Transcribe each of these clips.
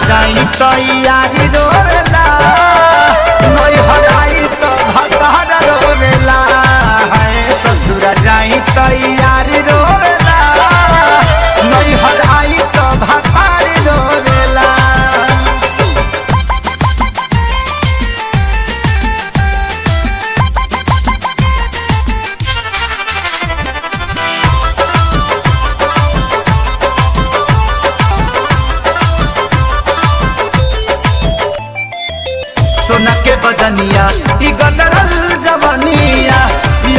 जाई तो यारी रोवेला नई हराई तो भतार रोवेला है ससुर जाई तो यारी रोवेला नई हराई तो भतार रोवेला। सोना के बदनिया ई गदरल जवनिया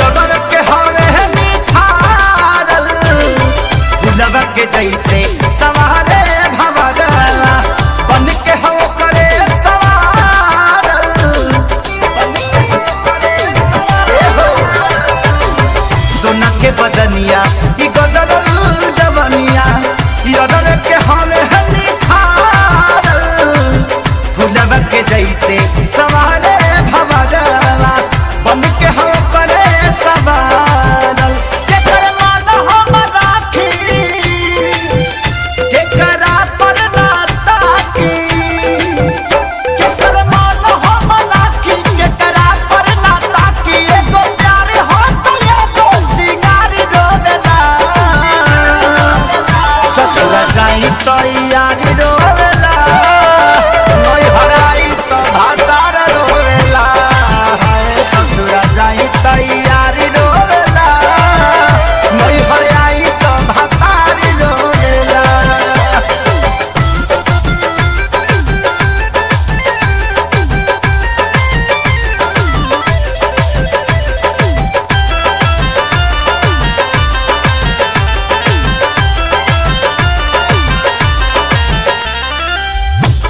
अगर के हवे निखारल गुलाब के जैसे सवारे भवरला बन के हो करे सवारल सोना के बदनिया ई गदरल जवनिया अगर के हवे निखारल गुलाब के जैसे सवारे भवरला बन के हो करे सवारल के कर मान हम राखी के करा पर ना ताकी के कर मान हम राखी के करा पर ना ताकी एगो प्यार हो तो एगो सिंगार रोवेला ससुर जाई तो यारी रोवेला नई हराई तो भतार रोवेला ससुर जाई तो यारी रोवेला नई हराई तो भतार रोवेला।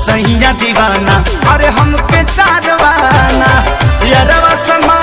सैया दीवाना अरे हमके चारवाना यारवा समा